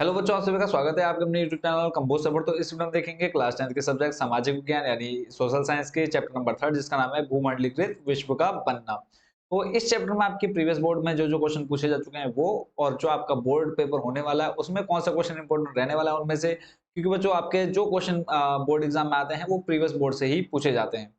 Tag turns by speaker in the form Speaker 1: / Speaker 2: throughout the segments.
Speaker 1: Hello बच्चों, आप सभी का स्वागत है आपके अपने यूट्यूब चैनल कंपोज सपोर्ट। तो इस वीडियो में देखेंगे क्लास 10 के सब्जेक्ट सामाजिक विज्ञान यानी सोशल साइंस के चैप्टर नंबर 3 जिसका नाम है भूमंडलीकृत विश्व का बनना। तो इस चैप्टर में आपके प्रीवियस बोर्ड में जो जो क्वेश्चन पूछे जा चुके हैं वो, और जो आपका बोर्ड पेपर होने वाला है उसमें कौन सा क्वेश्चन इंपॉर्टेंट रहने वाला है उनमें से, क्योंकि बच्चों आपके जो क्वेश्चन बोर्ड एग्जाम में आते हैं वो प्रीवियस बोर्ड से ही पूछे जाते हैं।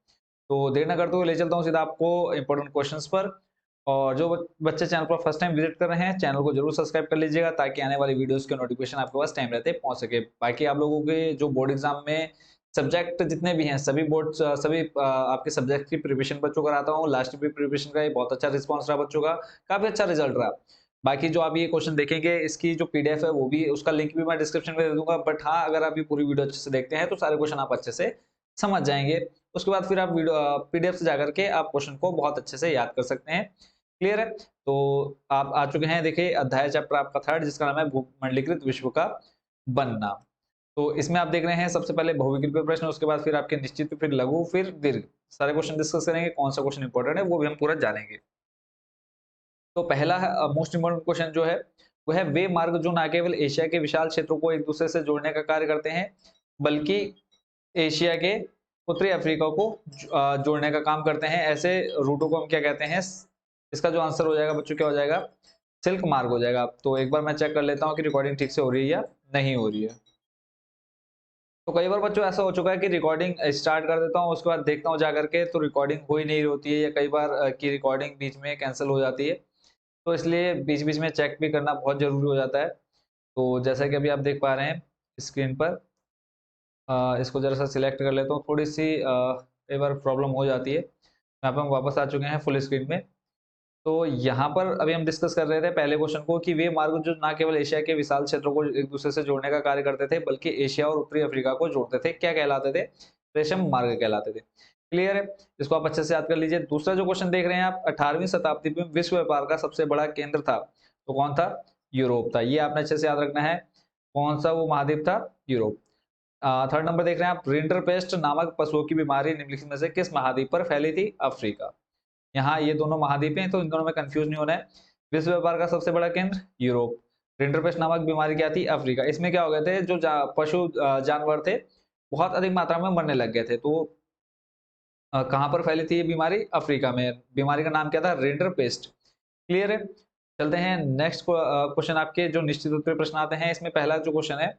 Speaker 1: तो देर न करते हुए ले चलता हूँ सीधा आपको इंपॉर्टेंट क्वेश्चंस पर। और जो बच्चे चैनल पर फर्स्ट टाइम विजिट कर रहे हैं, चैनल को जरूर सब्सक्राइब कर लीजिएगा ताकि आने वाली वीडियोस के नोटिफिकेशन आपके पास टाइम रहते पहुंच सके। बाकी आप लोगों के जो बोर्ड एग्जाम में सब्जेक्ट जितने भी हैं सभी सभी आपके सब्जेक्ट की प्रिपरेशन बच्चों कराता हूँ। लास्ट भी प्रिपरेशन का ये बहुत अच्छा रिस्पॉन्स रहा बच्चों का, काफी अच्छा रिजल्ट रहा। बाकी जो आप ये क्वेश्चन देखेंगे इसकी जो पीडीएफ है वो भी, उसका लिंक भी मैं डिस्क्रिप्शन में दे दूंगा। बट हाँ, अगर आप ये पूरी वीडियो अच्छे से देखते हैं तो सारे क्वेश्चन आप अच्छे से समझ जाएंगे। उसके बाद फिर आप वीडियो पीडीएफ से जाकर के आप क्वेश्चन को बहुत अच्छे से याद कर सकते हैं। क्लियर है? तो आप आ चुके हैं, देखिए अध्याय चैप्टर आपका थर्ड जिसका नाम है भूमंडलीकृत विश्व का बनना। तो इसमें आप देख रहे हैं सबसे पहले बहुविकल्पीय प्रश्न, उसके बाद फिर आपके निश्चित, फिर लघु, फिर दीर्घ, सारे क्वेश्चन डिस्कस करेंगे। कौन सा क्वेश्चन इंपॉर्टेंट है वो भी हम पूरा जानेंगे। तो पहला है मोस्ट इंपोर्टेंट क्वेश्चन जो है वो है, वे मार्ग जो न केवल एशिया के विशाल क्षेत्रों को एक दूसरे से जोड़ने का कार्य करते हैं बल्कि एशिया के उत्तरी अफ्रीका को जोड़ने का काम करते हैं, ऐसे रूटों को हम क्या कहते हैं? इसका जो आंसर हो जाएगा बच्चों क्या हो जाएगा? सिल्क मार्ग हो जाएगा। तो एक बार मैं चेक कर लेता हूँ कि रिकॉर्डिंग ठीक से हो रही है या नहीं हो रही है। तो कई बार बच्चों ऐसा हो चुका है कि रिकॉर्डिंग स्टार्ट कर देता हूँ, उसके बाद देखता हूँ जाकर के तो रिकॉर्डिंग हो ही नहीं होती है, या कई बार की रिकॉर्डिंग बीच में कैंसिल हो जाती है। तो इसलिए बीच बीच में चेक भी करना बहुत जरूरी हो जाता है। तो जैसा कि अभी आप देख पा रहे हैं स्क्रीन पर, इसको जरा सा सिलेक्ट कर लेता हूँ। थोड़ी सी कई बार प्रॉब्लम हो जाती है। यहाँ पे हम वापस आ चुके हैं फुल स्क्रीन में। तो यहाँ पर अभी हम डिस्कस कर रहे थे पहले क्वेश्चन को कि वे मार्ग जो ना केवल एशिया के विशाल क्षेत्रों को एक दूसरे से जोड़ने का कार्य करते थे बल्कि एशिया और उत्तरी अफ्रीका को जोड़ते थे, क्या कहलाते थे? रेशम मार्ग कहलाते थे। क्लियर है? इसको आप अच्छे से याद कर लीजिए। दूसरा जो क्वेश्चन देख रहे हैं आप, 18वीं शताब्दी में विश्व व्यापार का सबसे बड़ा केंद्र था, तो कौन था? यूरोप था। ये आपने अच्छे से याद रखना है। कौन सा वो महाद्वीप था? यूरोप। थर्ड नंबर देख रहे हैं आप, रिंडरपेस्ट नामक पशुओं की बीमारी निम्नलिखित में से किस महाद्वीप पर फैली थी? अफ्रीका। यहाँ ये दोनों महाद्वीप हैं तो इन दोनों में कंफ्यूज नहीं होना है। विश्व व्यापार का सबसे बड़ा केंद्र यूरोप, रिंडरपेस्ट नामक बीमारी क्या थी? अफ्रीका। इसमें क्या हो गए थे, जो पशु जानवर थे बहुत अधिक मात्रा में मरने लग गए थे। तो कहाँ पर फैली थी ये बीमारी? अफ्रीका में। बीमारी का नाम क्या था? रिंडरपेस्ट। क्लियर है? चलते हैं नेक्स्ट क्वेश्चन आपके जो निश्चित उत्तरीय प्रश्न आते हैं। इसमें पहला जो क्वेश्चन है,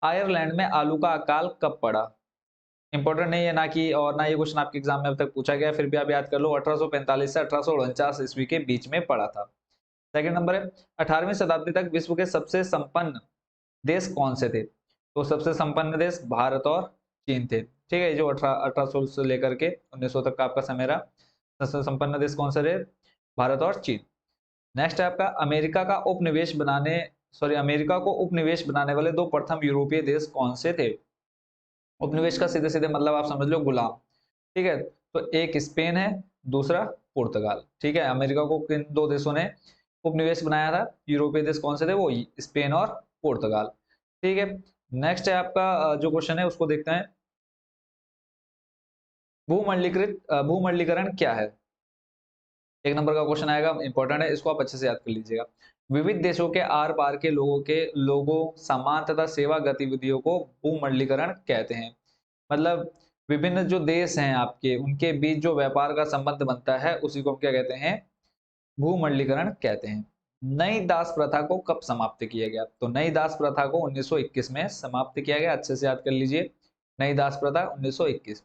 Speaker 1: आयरलैंड में आलू का अकाल कब पड़ा? इंपॉर्टेंट नहीं है ना, कि और ना ये क्वेश्चन आपके एग्जाम में अब तक पूछा गया, फिर भी आप याद कर लो। 1845 से 1849 ईस्वी के बीच में पड़ा था। सेकंड नंबर है, 18वीं शताब्दी तक विश्व के सबसे संपन्न देश कौन से थे? तो सबसे संपन्न देश भारत और चीन थे। ठीक है, ये जो 1800 से लेकर के 1900 तक का आपका समय रहा। सबसे संपन्न देश कौन से रहे? भारत और चीन। नेक्स्ट है आपका, अमेरिका को उपनिवेश बनाने वाले दो प्रथम यूरोपीय देश कौन से थे? उपनिवेश का सीधे सीधे मतलब आप समझ लो गुलाम। ठीक है, तो एक स्पेन है, दूसरा पुर्तगाल। ठीक है, अमेरिका को किन दो देशों ने उपनिवेश बनाया था? यूरोपीय देश कौन से थे? वो स्पेन और पुर्तगाल। ठीक है, नेक्स्ट है आपका जो क्वेश्चन है उसको देखते हैं। भूमंडलीकरण क्या है? एक नंबर का क्वेश्चन आएगा, इंपॉर्टेंट है, इसको आप अच्छे से याद कर लीजिएगा। विविध देशों के आर पार के लोगों सामान तथा सेवा गतिविधियों को भूमंडलीकरण कहते हैं। मतलब विभिन्न जो देश हैं आपके, उनके बीच जो व्यापार का संबंध बनता है उसी को हम क्या कहते हैं? भूमंडलीकरण कहते हैं। नई दास प्रथा को कब समाप्त किया गया? तो नई दास प्रथा को 1921 में समाप्त किया गया। अच्छे से याद कर लीजिए, नई दास प्रथा 1921।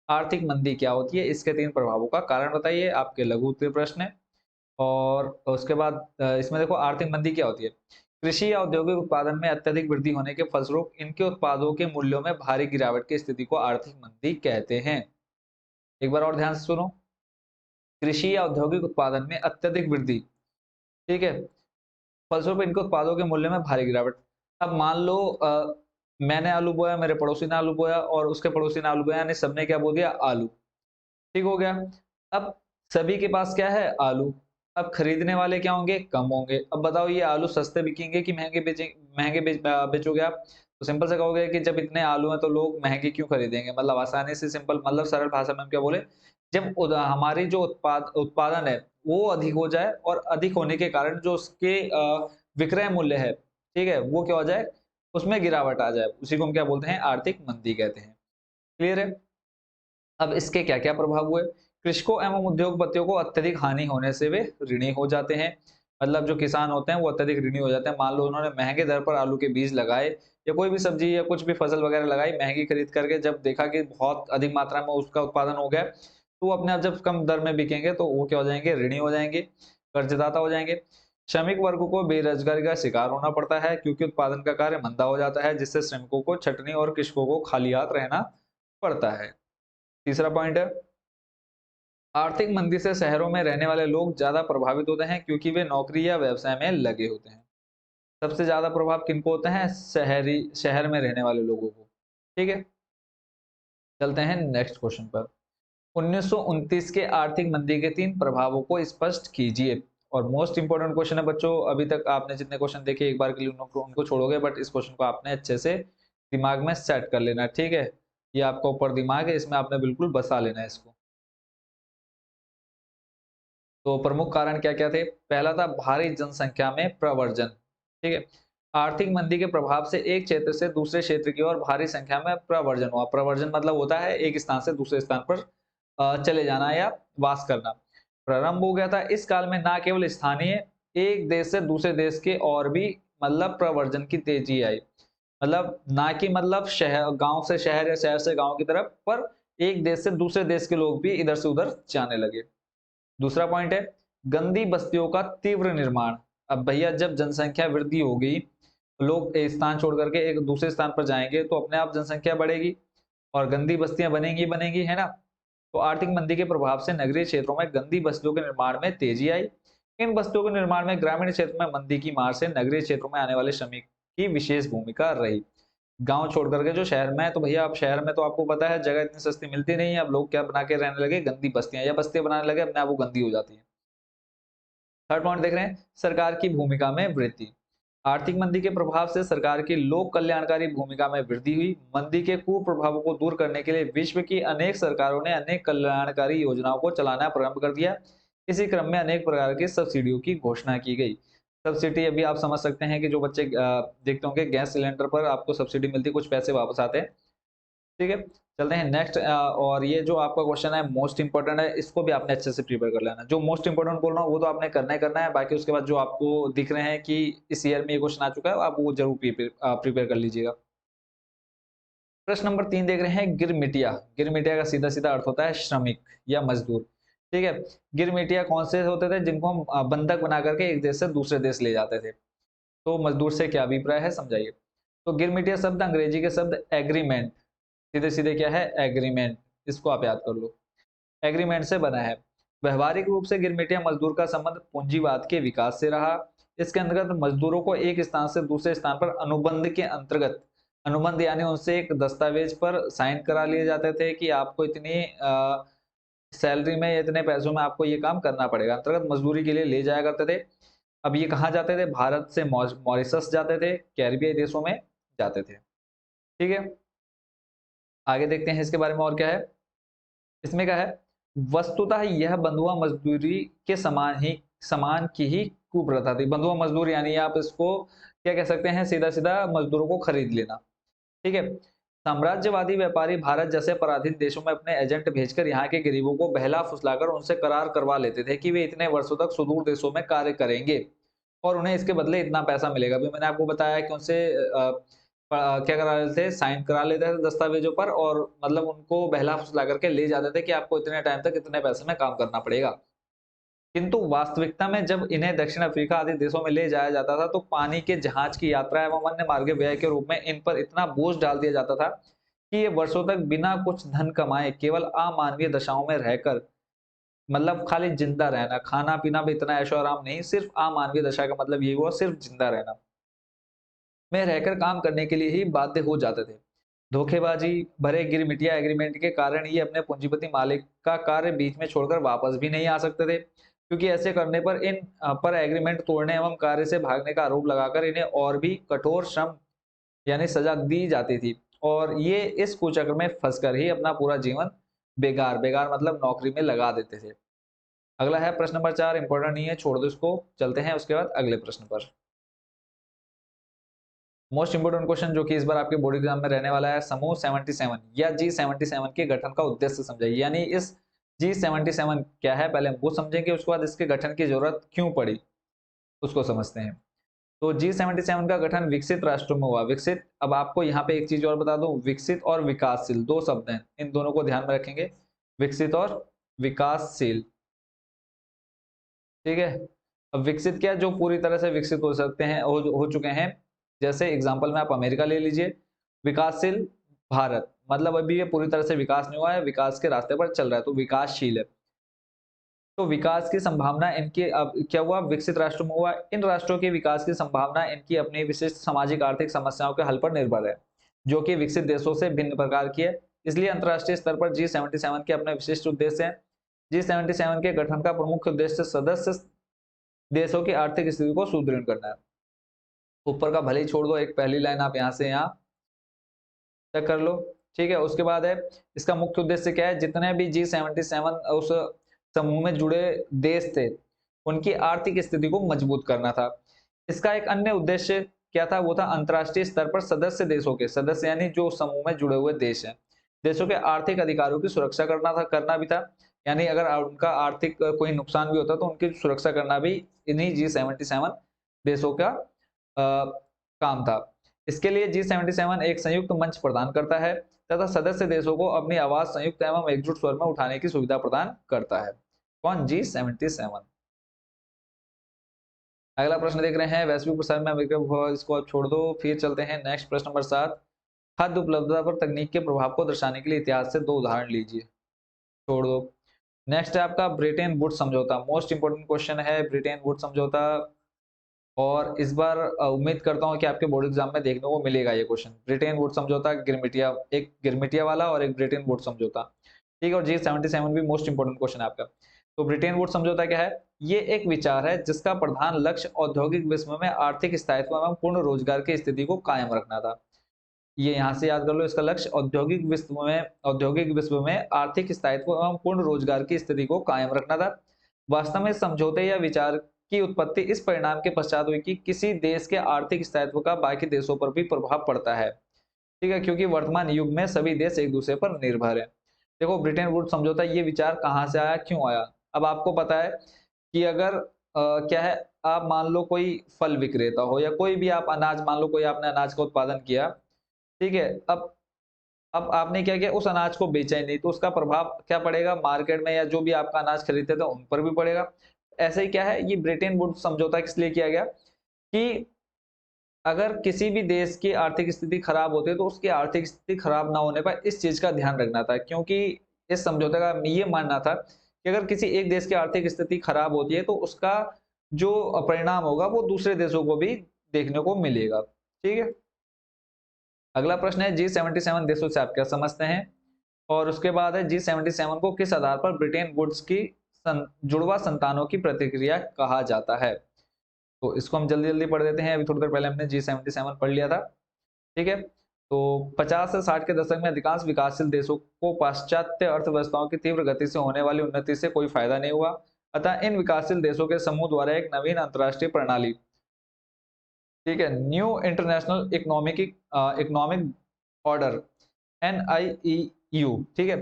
Speaker 1: आर्थिक मंदी क्या होती है? इसके तीन प्रभावों का कारण बताइए, आपके लघु उत्तरीय प्रश्न है। और उसके बाद इसमें देखो आर्थिक मंदी क्या होती है। कृषि या औद्योगिक उत्पादन में अत्यधिक वृद्धि होने के फलस्वरूप इनके उत्पादों के मूल्यों में भारी गिरावट की स्थिति को आर्थिक मंदी कहते हैं। एक बार और ध्यान से सुनो, कृषि या औद्योगिक उत्पादन में अत्यधिक वृद्धि, ठीक है, फलस्वरूप इनके उत्पादों के मूल्य में भारी गिरावट। अब मान लो मैंने आलू बोया, मेरे पड़ोसी ने आलू बोया और उसके पड़ोसी ने आलू बोया, यानी सबने क्या बो दिया? आलू। ठीक हो गया। अब सभी के पास क्या है? आलू। अब खरीदने वाले क्या होंगे? कम होंगे। अब बताओ ये आलू सस्ते बिकेंगे कि बेचोगे आप? तो सिंपल से कहोगे कि जब इतने आलू हैं तो लोग महंगे क्यों खरीदेंगे। मतलब आसानी से सिंपल, मतलब सरल भाषा में हम क्या बोले, जब हमारी जो उत्पादन है वो अधिक हो जाए और अधिक होने के कारण जो उसके विक्रय मूल्य है ठीक है, वो क्या हो जाए, उसमें गिरावट आ जाए, उसी को हम क्या बोलते हैं, आर्थिक मंदी कहते हैं। क्लियर है। अब इसके क्या क्या प्रभाव हुए, कृषकों एवं उद्योगपतियों को अत्यधिक हानि होने से वे ऋणी हो जाते हैं। मतलब जो किसान होते हैं वो अत्यधिक ऋणी हो जाते हैं। मान लो उन्होंने महंगे दर पर आलू के बीज लगाए या कोई भी सब्जी या कुछ भी फसल वगैरह लगाई महंगी खरीद करके, जब देखा कि बहुत अधिक मात्रा में उसका उत्पादन हो गया, तो वो अपने आप जब कम दर में बिकेंगे तो वो क्या हो जाएंगे, ऋणी हो जाएंगे, कर्जदाता हो जाएंगे। श्रमिक वर्ग को बेरोजगारी का शिकार होना पड़ता है क्योंकि उत्पादन का कार्य मंदा हो जाता है, जिससे श्रमिकों को छटनी और कृषकों को खाली हाथ रहना पड़ता है। तीसरा पॉइंट है, आर्थिक मंदी से शहरों में रहने वाले लोग ज्यादा प्रभावित होते हैं क्योंकि वे नौकरी या व्यवसाय में लगे होते हैं। सबसे ज्यादा प्रभाव किनको होता है, शहर में रहने वाले लोगों को। ठीक है, चलते हैं नेक्स्ट क्वेश्चन पर। 1929 के आर्थिक मंदी के 3 प्रभावों को स्पष्ट कीजिए। और मोस्ट इंपोर्टेंट क्वेश्चन है बच्चों, अभी तक आपने जितने क्वेश्चन देखे एक बार के लिए उनको छोड़ोगे, बट इस क्वेश्चन को आपने अच्छे से दिमाग में सेट कर लेना है। ठीक है, ये आपका ऊपर दिमाग है, इसमें आपने बिल्कुल बसा लेना है इसको। तो प्रमुख कारण क्या क्या थे, पहला था भारी जनसंख्या में प्रवर्जन। ठीक है, आर्थिक मंदी के प्रभाव से एक क्षेत्र से दूसरे क्षेत्र की ओर भारी संख्या में प्रवर्जन हुआ। प्रवर्जन मतलब होता है एक स्थान से दूसरे स्थान पर चले जाना या वास करना। प्रारंभ हो गया था इस काल में ना केवल स्थानीय, एक देश से दूसरे देश के और भी मतलब प्रवर्जन की तेजी आई। मतलब ना कि मतलब शहर गांव से शहर या शहर से गांव की तरफ, पर एक देश से दूसरे देश के लोग भी इधर से उधर जाने लगे। दूसरा पॉइंट है गंदी बस्तियों का तीव्र निर्माण। अब भैया जब जनसंख्या वृद्धि होगी, लोग एक स्थान छोड़ करके एक दूसरे स्थान पर जाएंगे तो अपने आप जनसंख्या बढ़ेगी और गंदी बस्तियां बनेंगी बनेंगी, है ना। तो आर्थिक मंदी के प्रभाव से नगरीय क्षेत्रों में गंदी बस्तियों के निर्माण में तेजी आई। इन बस्तियों के निर्माण में ग्रामीण क्षेत्र में मंदी की मार से नगरीय क्षेत्रों में आने वाले श्रमिक की विशेष भूमिका रही। गांव छोड़ करके जो शहर में है, तो भैया अब शहर में तो आपको पता है जगह इतनी सस्ती मिलती नहीं है, अब लोग क्या बना के रहने लगे, गंदी बस्तियां या बस्तियां बनाने लगे, अपने आप वो गंदी हो जाती है। थर्ड पॉइंट देख रहे हैं, सरकार की भूमिका में वृद्धि। आर्थिक मंदी के प्रभाव से सरकार की लोक कल्याणकारी भूमिका में वृद्धि हुई। मंदी के कुप्रभावों को दूर करने के लिए विश्व की अनेक सरकारों ने अनेक कल्याणकारी योजनाओं को चलाना प्रारंभ कर दिया। इसी क्रम में अनेक प्रकार की सब्सिडियों की घोषणा की गई। सब्सिडी अभी आप समझ सकते हैं कि जो बच्चे देखते होंगे गैस सिलेंडर पर आपको सब्सिडी मिलती है, कुछ पैसे वापस आते हैं। ठीक है, चलते हैं नेक्स्ट। और ये जो आपका क्वेश्चन है मोस्ट इंपोर्टेंट है, इसको भी आपने अच्छे से प्रिपेयर कर लेना। जो मोस्ट इंपोर्टेंट बोल रहा हूँ वो तो आपने करना ही करना है, बाकी उसके बाद जो आपको दिख रहे हैं कि इस ईयर में ये क्वेश्चन आ चुका है, आप वो जरूर प्रिपेयर कर लीजिएगा। प्रश्न नंबर 3 देख रहे हैं, गिरमिटिया। गिरमिटिया का सीधा सीधा अर्थ होता है श्रमिक या मजदूर। ठीक है, गिरमिटिया कौन से होते थे, जिनको हम बंधक बना करके एक देश से दूसरे देश ले जाते थे। तो मजदूर से क्या अभिप्राय है समझाइए। तो गिरमिटिया शब्द अंग्रेजी के शब्द एग्रीमेंट, सीधे सीधे क्या है, एग्रीमेंट, इसको आप याद कर लो, एग्रीमेंट से बना है। व्यवहारिक रूप से गिरमिटिया मजदूर का संबंध पूंजीवाद के विकास से रहा। इसके अंतर्गत मजदूरों को एक स्थान से दूसरे स्थान पर अनुबंध के अंतर्गत, अनुबंध यानी उनसे एक दस्तावेज पर साइन करा लिए जाते थे कि आपको इतनी सैलरी में या इतने पैसों में आपको ये काम करना पड़ेगा, अंतर्गत मजदूरी के लिए ले जाया करते थे। अब ये कहाँ जाते थे, भारत से मॉरिशस जाते थे, कैरिबियाई देशों में जाते थे। ठीक है, आगे देखते हैं इसके बारे में और क्या है। इसमें क्या है, वस्तुतः यह बंधुआ मजदूरी के समान की ही कुप्रथा थी। बंधुआ मजदूर यानी आप इसको क्या कह सकते हैं, सीधा सीधा मजदूरों को खरीद लेना। ठीक है, साम्राज्यवादी व्यापारी भारत जैसे पराधीन देशों में अपने एजेंट भेजकर यहाँ के गरीबों को बहला फुसलाकर उनसे करार करवा लेते थे कि वे इतने वर्षों तक सुदूर देशों में कार्य करेंगे और उन्हें इसके बदले इतना पैसा मिलेगा। अभी मैंने आपको बताया कि उनसे क्या करा लेते थे, साइन करा लेते थे दस्तावेजों पर, और मतलब उनको बहला फुसला करके ले जाते थे कि आपको इतने टाइम तक इतने पैसे में काम करना पड़ेगा। किंतु वास्तविकता में जब इन्हें दक्षिण अफ्रीका आदि देशों में ले जाया जाता था तो पानी के जहाज की यात्रा एवं अन्य मार्ग व्यय के रूप में इन पर इतना बोझ डाल दिया जाता था कि ये वर्षों तक बिना कुछ धन कमाए केवल अमानवीय दशाओं में रहकर, मतलब खाली जिंदा रहना, खाना पीना भी इतना ऐशो आराम नहीं, सिर्फ अमानवीय दशा का मतलब ये हुआ सिर्फ जिंदा रहना में रहकर काम करने के लिए ही बाध्य हो जाते थे। धोखेबाजी भरे गिरमिटिया एग्रीमेंट के कारण ये अपने पूंजीपति मालिक का कार्य बीच में छोड़कर वापस भी नहीं आ सकते थे, क्योंकि ऐसे करने पर इन पर एग्रीमेंट तोड़ने एवं कार्य से भागने का आरोप लगाकर इन्हें और भी कठोर श्रम यानी सजा दी जाती थी, और ये इस कुचक्र में फंसकर ही अपना पूरा जीवन बेकार, बेकार मतलब नौकरी में लगा देते थे। अगला है प्रश्न नंबर 4, इंपॉर्टेंट नहीं है, छोड़ दो इसको, चलते हैं उसके बाद अगले प्रश्न पर। मोस्ट इंपोर्टेंट क्वेश्चन जो कि इस बार आपके बोर्ड एग्जाम में रहने वाला है, समूह 77 या G77 के गठन का उद्देश्य समझाइए। यानी इस G77 क्या है पहले हम वो समझेंगे, उसके बाद इसके गठन की जरूरत क्यों पड़ी उसको समझते हैं। तो G77 का गठन विकसित राष्ट्रों में हुआ। विकसित, अब आपको यहाँ पे एक चीज और बता दूं, विकसित और विकासशील दो शब्द हैं, इन दोनों को ध्यान में रखेंगे, विकसित और विकासशील। ठीक है, अब विकसित क्या, जो पूरी तरह से विकसित हो सकते हैं, हो चुके हैं। जैसे एग्जांपल में आप अमेरिका ले लीजिए। विकासशील भारत, मतलब अभी ये पूरी तरह से विकास नहीं हुआ है, विकास के रास्ते पर चल रहा है, तो विकासशील है। तो विकास की संभावना इनके, अब क्या हुआ, विकसित राष्ट्रों में हुआ। इन राष्ट्रों के विकास की संभावना इनकी अपनी विशिष्ट सामाजिक आर्थिक समस्याओं के हल पर निर्भर है, जो कि विकसित देशों से भिन्न प्रकार की है। इसलिए अंतर्राष्ट्रीय स्तर पर G77 के अपने विशिष्ट उद्देश्य हैं। G77 के गठन का प्रमुख उद्देश्य सदस्य देशों की आर्थिक स्थिति को सुदृढ़ करना है। ऊपर का भले ही छोड़ दो, एक पहली लाइन आप यहाँ से यहाँ तक कर लो। ठीक है, उसके बाद है इसका मुख्य उद्देश्य क्या है, जितने भी G77 उस समूह में जुड़े देश थे उनकी आर्थिक स्थिति को मजबूत करना था। इसका एक अन्य उद्देश्य क्या था, वो था अंतर्राष्ट्रीय स्तर पर सदस्य देशों के, सदस्य यानी जो समूह में जुड़े हुए देश हैं, देशों के आर्थिक अधिकारों की सुरक्षा करना भी था। यानी अगर उनका आर्थिक कोई नुकसान भी होता तो उनकी सुरक्षा करना भी इन्हीं G77 देशों का काम था। इसके लिए G77 एक संयुक्त मंच प्रदान करता है तथा सदस्य देशों को अपनी आवाज संयुक्त एवं एकजुट स्वर में उठाने की सुविधा प्रदान करता है। कौन, G77। अगला प्रश्न देख रहे हैं, वैश्विक प्रसार में अमेरिका भूभाग, इसको आप छोड़ दो। फिर चलते हैं नेक्स्ट प्रश्न नंबर 7। खाद्य उपलब्धता पर तकनीक के प्रभाव को दर्शाने के लिए इतिहास से दो उदाहरण लीजिए। छोड़ दो। नेक्स्ट है आपका ब्रिटेन वुड्स समझौता। मोस्ट इंपोर्टेंट क्वेश्चन है ब्रिटेन वुड्स समझौता, और इस बार उम्मीद करता हूं कि आपके बोर्ड एग्जाम में देखने को मिलेगा ये क्वेश्चन। ब्रिटेन वुड्स समझौता, गिरमिटिया, एक गिरमिटिया वाला और एक ब्रिटेन वुड्स समझौता। ठीक है, और G77 भी मोस्ट इंपोर्टेंट क्वेश्चन है आपका। तो ब्रिटेन वुड्स समझौता क्या है, ये एक विचार है जिसका प्रधान लक्ष्य औद्योगिक विश्व में आर्थिक स्थायित्व एवं पूर्ण रोजगार की स्थिति को कायम रखना था। ये यहाँ से याद कर लो, इसका लक्ष्य औद्योगिक विश्व में आर्थिक स्थायित्व एवं पूर्ण रोजगार की स्थिति को कायम रखना था। वास्तव में समझौते या विचार की उत्पत्ति इस परिणाम के पश्चात हुई कि किसी देश के आर्थिक स्थायित्व का बाकी देशों पर भी प्रभाव पड़ता है। ठीक है, क्योंकि वर्तमान युग में सभी देश एक दूसरे पर निर्भर है। देखो ब्रिटेन वुड्स समझौता, ये विचार कहाँ से आया, क्यों आया। अब आपको पता है कि अगर क्या है, आप मान लो कोई फल विक्रेता हो या कोई भी आप अनाज, मान लो कोई आपने अनाज का उत्पादन किया। ठीक है, अब आपने क्या किया, उस अनाज को बेचा ही नहीं, तो उसका प्रभाव क्या पड़ेगा मार्केट में, या जो भी आपका अनाज खरीदते थे उन पर भी पड़ेगा। ऐसे ही क्या है, ये ब्रिटेन वुड्स समझौता किस लिए किया गया कि अगर किसी भी देश की आर्थिक स्थिति खराब होती है तो उसकी आर्थिक स्थिति खराब ना होने पर इस चीज का ध्यान रखना था। क्योंकि इस समझौते का ये मानना था कि अगर किसी एक देश की आर्थिक स्थिति खराब होती है तो उसका जो परिणाम होगा वो दूसरे देशों को भी देखने को मिलेगा। ठीक है, अगला प्रश्न है G77 देशों से आप क्या समझते हैं, और उसके बाद है G77 को किस आधार पर ब्रिटेन वुड्स की जुड़वा संतानों की प्रतिक्रिया कहा जाता है। तो इसको हम जल्दी जल्दी पढ़ देते हैं, अभी थोड़ी देर पहले हमने G77 पढ़ लिया था। ठीक है, तो 50 से 60 के दशक में अधिकांश विकासशील देशों को पाश्चात्य अर्थव्यवस्थाओं की तीव्र गति से होने वाली उन्नति से कोई फायदा नहीं हुआ। अतः इन विकासशील देशों के समूह द्वारा एक नवीन अंतर्राष्ट्रीय प्रणाली, ठीक है, new international economic order NIEU, ठीक है,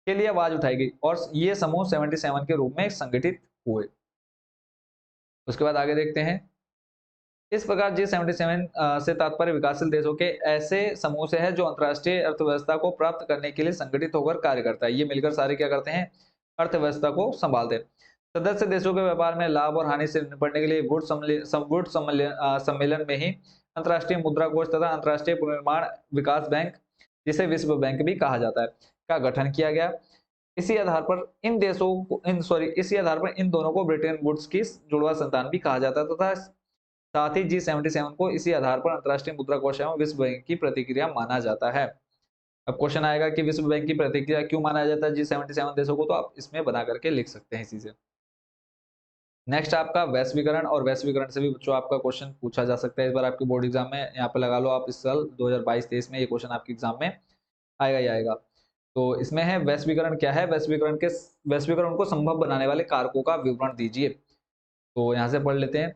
Speaker 1: के लिए आवाज उठाई गई और ये समूह 77 के रूप में संगठित हुए। उसके बाद आगे देखते हैं, इस प्रकार G77 से तात्पर्य विकासशील देशों के ऐसे समूह से है जो अंतर्राष्ट्रीय अर्थव्यवस्था को प्राप्त करने के लिए संगठित होकर कार्य करता है। ये मिलकर सारे क्या करते हैं, अर्थव्यवस्था को संभालते हैं। सदस्य देशों के व्यापार में लाभ और हानि से निपटने के लिए वुड सम्मेलन में ही अंतर्राष्ट्रीय मुद्रा कोष तथा अंतर्राष्ट्रीय पुनर्निर्माण विकास बैंक, जिसे विश्व बैंक भी कहा जाता है, का गठन किया गया। इसी आधार पर इसी आधार पर इन दोनों को ब्रिटेन वुड्स की जुड़वा संतान भी कहा जाता है तथा साथ ही G77 को इसी आधार पर अंतर्राष्ट्रीय मुद्रा कोष एवं विश्व बैंक की प्रतिक्रिया माना जाता है। अब क्वेश्चन आएगा कि विश्व बैंक की प्रतिक्रिया क्यों माना जाता है G77 देशों को, तो आप इसमें बना करके लिख सकते हैं इसी से। नेक्स्ट आपका वैश्वीकरण, और वैश्वीकरण से भी बच्चों आपका क्वेश्चन पूछा जा सकता है इस बार आपके बोर्ड एग्जाम में। यहाँ पे लगा लो आप, इस साल 2022-23 में ये क्वेश्चन आपके एग्जाम में आएगा ही आएगा। तो इसमें है वैश्वीकरण क्या है, वैश्वीकरण को संभव बनाने वाले कारकों का विवरण दीजिए। तो यहाँ से पढ़ लेते हैं।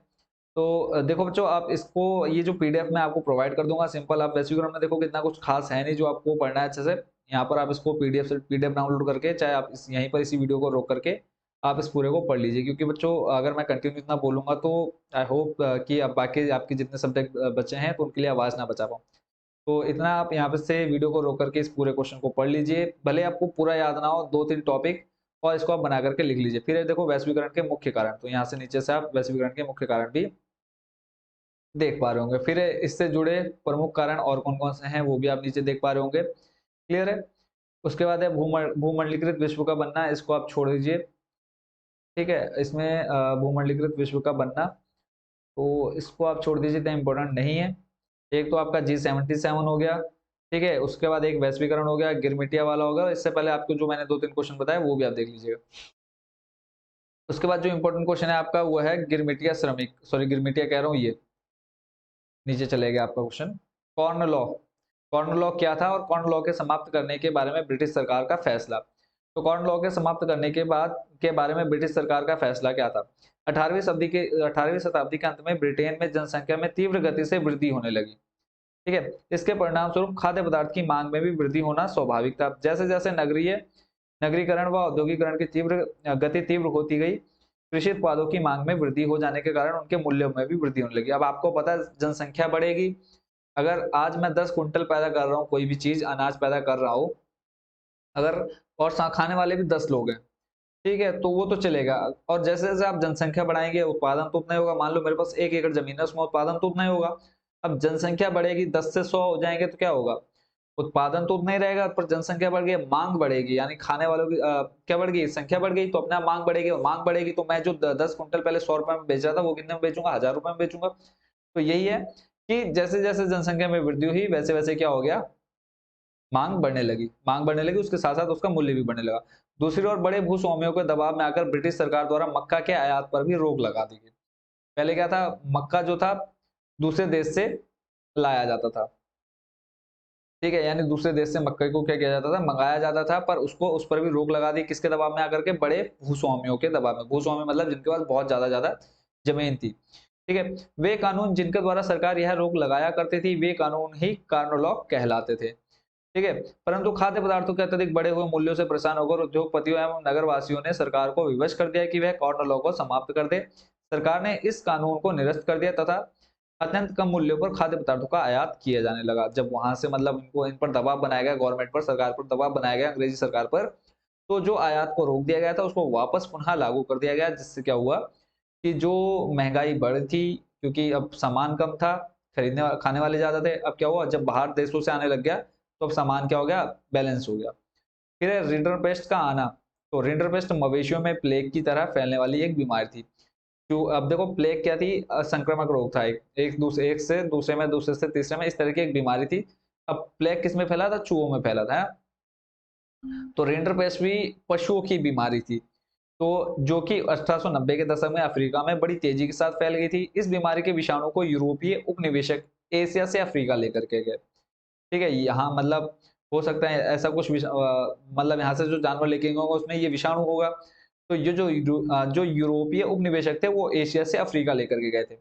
Speaker 1: तो देखो बच्चों, आप इसको ये जो पीडीएफ मैं आपको प्रोवाइड कर दूंगा सिंपल, आप वैश्वीकरण में देखो कितना कुछ खास है नहीं जो आपको पढ़ना है अच्छे से। यहाँ पर आप इसको पीडीएफ डाउनलोड करके, चाहे आप यहीं पर इसी वीडियो को रोक करके आप इस पूरे को पढ़ लीजिए, क्योंकि बच्चों अगर मैं कंटिन्यू इतना बोलूंगा तो आई होप कि अब बाकी आपके जितने सब्जेक्ट बचे हैं तो उनके लिए आवाज ना बचा पाऊँ। तो इतना आप यहाँ पे से वीडियो को रोक करके इस पूरे क्वेश्चन को पढ़ लीजिए, भले आपको पूरा याद ना हो, 2-3 टॉपिक और इसको आप बना करके लिख लीजिए। फिर देखो वैश्वीकरण के मुख्य कारण, तो यहाँ से नीचे से आप वैश्वीकरण के मुख्य कारण भी देख पा रहे होंगे। फिर इससे जुड़े प्रमुख कारण और कौन-कौन से हैं वो भी आप नीचे देख पा रहे होंगे। क्लियर है? उसके बाद है भूमंडलीकृत विश्व का बनना, इसको आप छोड़ दीजिए। ठीक है? इसमें भूमंडलीकृत विश्व का बनना, तो इसको आप छोड़ दीजिए, इतना इम्पोर्टेंट नहीं है। एक तो आपका G77 हो गया, ठीक है? उसके बाद एक वैश्वीकरण हो गया, गिरमिटिया वाला होगा। इससे पहले आपको जो मैंने 2-3 क्वेश्चन बताए वो भी आप देख लीजिएगा। उसके बाद जो इम्पोर्टेंट क्वेश्चन है आपका वो है गिरमिटिया श्रमिक, सॉरी गिरमिटिया कह रहा हूँ ये, नीचे चलेगा आपका question. Corn law, corn law क्या था और कॉर्न लॉ के समाप्त करने के बारे में ब्रिटिश सरकार का फैसला। तो कॉर्न लॉ के समाप्त करने के बाद के बारे में ब्रिटिश सरकार का फैसला क्या था? 18वीं शताब्दी के अंत में ब्रिटेन में जनसंख्या में तीव्र गति से वृद्धि होने लगी। ठीक है? इसके परिणाम स्वरूप खाद्य पदार्थ की मांग में भी वृद्धि होना स्वाभाविक था। जैसे जैसे नगरीकरण व औद्योगिकरण की गति तीव्र होती गई, कृषि उत्पादों की मांग में वृद्धि हो जाने के कारण उनके मूल्यों में भी वृद्धि होने लगी। अब आपको पता है जनसंख्या बढ़ेगी, अगर आज मैं 10 कुंटल पैदा कर रहा हूँ, कोई भी चीज अनाज पैदा कर रहा हूँ, अगर और खाने वाले भी 10 लोग हैं, ठीक है, तो वो तो चलेगा। और जैसे जैसे आप जनसंख्या बढ़ाएंगे उत्पादन तो उतना ही होगा। मान लो मेरे पास 1 एकड़ जमीन है, उसमें उत्पादन तो उतना ही होगा। अब जनसंख्या बढ़ेगी, 10 से 100 हो जाएंगे तो क्या होगा? उत्पादन तो उतना ही रहेगा, पर जनसंख्या बढ़ गई, मांग बढ़ेगी, यानी खाने वालों की क्या बढ़ गई? संख्या बढ़ गई, तो अपना मांग बढ़ेगी, और मांग बढ़ेगी तो मैं जो 10 कुंटल पहले 100 रुपए में बेच रहा था वो कितने में बेचूंगा? 1000 रुपए में बेचूंगा। तो यही है कि जैसे जैसे जनसंख्या में वृद्धि हुई वैसे वैसे क्या हो गया? मांग बढ़ने लगी, उसके साथ साथ उसका मूल्य भी बढ़ने लगा। दूसरी ओर बड़े भूस्वामियों के दबाव में आकर ब्रिटिश सरकार द्वारा मक्का के आयात पर भी रोक लगा दी गई। पहले क्या था, मक्का जो था दूसरे देश से लाया जाता था, ठीक है, यानी दूसरे देश से मक्के को क्या किया जाता था? मंगाया जाता था, पर उसको उस पर भी रोक लगा दी। किसके दबाव में आकर के? बड़े भूस्वामियों के दबाव में। भूस्वामी मतलब जिनके पास बहुत ज्यादा ज्यादा जमीन थी, ठीक है। वे कानून जिनके द्वारा सरकार यह रोक लगाया करती थी, वे कानून ही कार्नो लॉ कहलाते थे, ठीक है। परंतु खाद्य पदार्थों के अत्यधिक बढ़े हुए मूल्यों से परेशान होकर उद्योगपतियों एवं नगरवासियों ने सरकार को विवश कर दिया कि वह कॉर्न लॉ को समाप्त कर दे। सरकार ने इस कानून को निरस्त कर दिया तथा अत्यंत कम मूल्यों पर खाद्य पदार्थों का आयात किया जाने लगा। जब वहां से मतलब इनको इन पर दबाव बनाया गया, गवर्नमेंट पर, सरकार पर दबाव बनाया गया, अंग्रेजी सरकार पर, तो जो आयात को रोक दिया गया था उसको वापस पुनः लागू कर दिया गया, जिससे क्या हुआ कि जो महंगाई बढ़ी थी, क्योंकि अब सामान कम था, खाने वाले ज्यादा थे, अब क्या हुआ जब बाहर देशों से आने लग गया तो अब सामान क्या हो गया? बैलेंस हो गया। फिर है रिंडरपेस्ट का आना। तो रिंडरपेस्ट मवेशियों में प्लेग की तरह फैलने वाली एक बीमारी थी। जो अब देखो प्लेग क्या थी? संक्रामक रोग था, एक से दूसरे में, दूसरे से तीसरे में, इस तरह की एक बीमारी थी। अब प्लेग किस में फैला था? चूहों में फैला था। तो रिंडरपेस्ट भी पशुओं की बीमारी थी, तो जो कि 1890 के दशक में अफ्रीका में बड़ी तेजी के साथ फैल गई थी। इस बीमारी के विषाणु को यूरोपीय उपनिवेशक एशिया से अफ्रीका लेकर के गए, ठीक है। यहाँ मतलब हो सकता है ऐसा कुछ मतलब यहाँ से जो जानवर लेके गए होंगे उसमें ये विषाणु होगा। तो ये जो यूरोपीय उपनिवेशक थे वो एशिया से अफ्रीका लेकर के गए थे।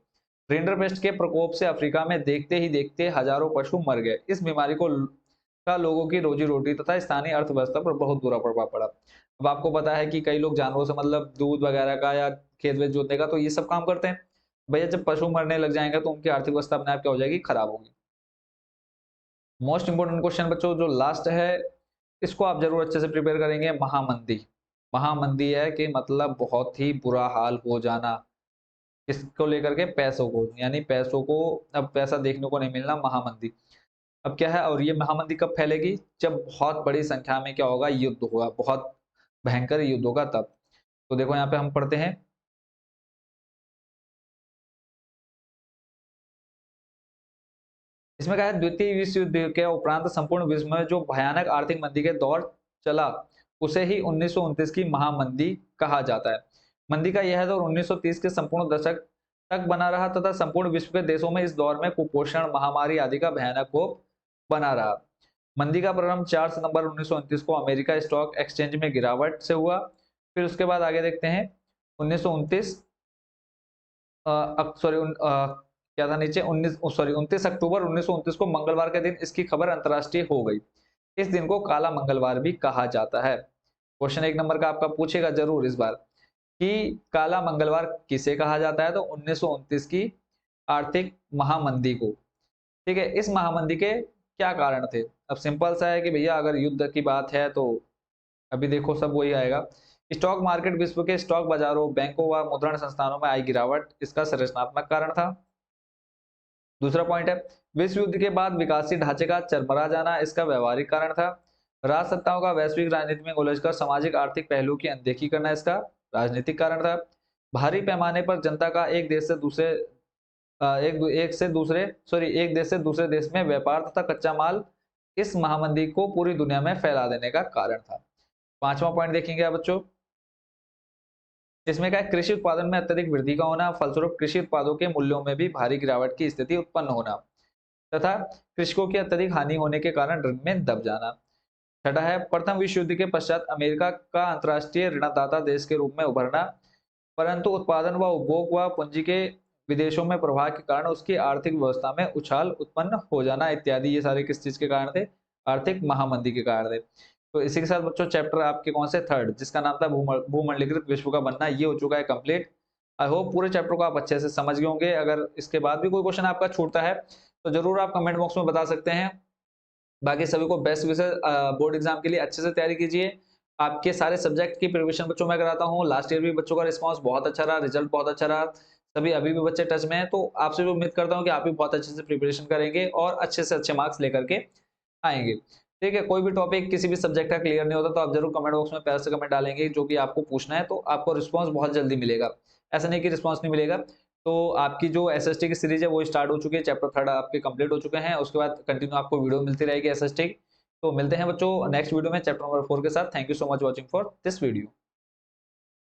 Speaker 1: रिंडरपेस्ट के प्रकोप से अफ्रीका में देखते ही देखते हजारों पशु मर गए। इस बीमारी का लोगों की रोजी रोटी तथा स्थानीय अर्थव्यवस्था पर बहुत बुरा प्रभाव पड़ा। अब आपको पता है कि कई लोग जानवरों से मतलब दूध वगैरह का या खेत वेत जोतने का तो ये सब काम करते हैं। भैया जब पशु मरने लग जाएंगे तो उनकी आर्थिक अवस्था अपने आप क्या हो जाएगी? खराब होगी। मोस्ट इंपोर्टेंट क्वेश्चन बच्चों जो लास्ट है, इसको आप जरूर अच्छे से प्रिपेयर करेंगे। महामंदी, महामंदी है कि मतलब बहुत ही बुरा हाल हो जाना, इसको लेकर के पैसों को, यानी पैसों को अब पैसा देखने को नहीं मिलना, महामंदी। अब क्या है, और ये महामंदी कब फैलेगी? जब बहुत बड़ी संख्या में क्या होगा? युद्ध होगा, बहुत भयंकर युद्ध होगा तब। तो देखो यहाँ पे हम पढ़ते हैं, इसमें क्या है, द्वितीय विश्व युद्ध के उपरांत संपूर्ण विश्व में जो भयानक आर्थिक मंदी के दौर चला उसे ही 1929 की महामंदी कहा जाता है। मंदी का यह दौर 1930 के संपूर्ण दशक तक बना रहा तथा संपूर्ण विश्व के देशों में इस दौर में कुपोषण, महामारी आदि का भयानक कोप बना रहा। मंदी का प्रारंभ 4 सितंबर 1929 को अमेरिका स्टॉक एक्सचेंज में गिरावट से हुआ। फिर उसके बाद आगे देखते हैं 1929 सॉरी क्या था नीचे 29 अक्टूबर 1929 को मंगलवार के दिन इसकी खबर अंतर्राष्ट्रीय हो गई। इस दिन को काला मंगलवार भी कहा जाता है। क्वेश्चन 1 नंबर का आपका पूछेगा जरूर इस बार कि काला मंगलवार किसे कहा जाता है, तो 1929 की आर्थिक महामंदी को। ठीक है, इस महामंदी के क्या कारण थे? अब सिंपल सा है कि भैया अगर युद्ध की बात है तो अभी देखो सब वही आएगा। स्टॉक मार्केट, विश्व के स्टॉक बाजारों, बैंकों व मुद्रण संस्थानों में आई गिरावट इसका संरचनात्मक कारण था। दूसरा पॉइंट है, विश्व युद्ध के बाद विकासशील ढांचे का चरमरा जाना इसका व्यवहारिक कारण था। राज सत्ताओं का वैश्विक राजनीति में उलझकर सामाजिक आर्थिक पहलू की अनदेखी करना इसका राजनीतिक कारण था। भारी पैमाने पर जनता का एक देश से दूसरे एक देश से दूसरे देश में व्यापार तथा कच्चा माल इस महामंदी को पूरी दुनिया में फैला देने का कारण था। पांचवा पॉइंट देखेंगे आप बच्चों, इसमें क्या है, कृषि उत्पादन में अत्यधिक वृद्धि का होना, फलस्वरूप कृषि उत्पादों के मूल्यों में भी भारी गिरावट की स्थिति उत्पन्न होना तथा कृषकों की अत्यधिक हानि होने के कारण ऋण में दब जाना। छठा है, प्रथम विश्व युद्ध के पश्चात अमेरिका का अंतर्राष्ट्रीय ऋणदाता देश के रूप में उभरना, परंतु उत्पादन व उपभोग व पूंजी के विदेशों में प्रवाह के कारण उसकी आर्थिक व्यवस्था में उछाल उत्पन्न हो जाना इत्यादि, ये सारे किस चीज के कारण थे? आर्थिक महामंदी के कारण थे। तो इसी के साथ बच्चों चैप्टर आपके कौन से थर्ड, जिसका नाम था भूमंडलीकृत विश्व का बनना, ये हो चुका है कंप्लीट। आई होप पूरे चैप्टर को आप अच्छे से समझ गए होंगे। अगर इसके बाद भी कोई क्वेश्चन आपका छूटता है तो जरूर आप कमेंट बॉक्स में बता सकते हैं। बाकी सभी को बेस्ट विशेष, बोर्ड एग्जाम के लिए अच्छे से तैयारी कीजिए। आपके सारे सब्जेक्ट की प्रिपरेशन बच्चों मैं कराता हूँ। लास्ट ईयर भी बच्चों का रिस्पांस बहुत अच्छा रहा, रिजल्ट बहुत अच्छा रहा, सभी अभी भी बच्चे टच में हैं। तो आपसे भी उम्मीद करता हूँ कि आप भी बहुत अच्छे से प्रिपरेशन करेंगे और अच्छे से अच्छे मार्क्स लेकर के आएंगे। ठीक है, कोई भी टॉपिक किसी भी सब्जेक्ट का क्लियर नहीं होता तो आप जरूर कमेंट बॉक्स में प्यार से कमेंट डालेंगे जो कि आपको पूछना है, तो आपको रिस्पांस बहुत जल्दी मिलेगा। ऐसा नहीं कि रिस्पांस नहीं मिलेगा। तो आपकी जो एसएसटी की सीरीज है वो स्टार्ट हो चुकी है, चैप्टर थर्ड आपके कंप्लीट हो चुके हैं, उसके बाद कंटिन्यू आपको वीडियो मिलती रहेगी एसएसटी। तो मिलते हैं बच्चों नेक्स्ट वीडियो में चैप्टर नंबर 4 के साथ। Thank you so much watching for this video.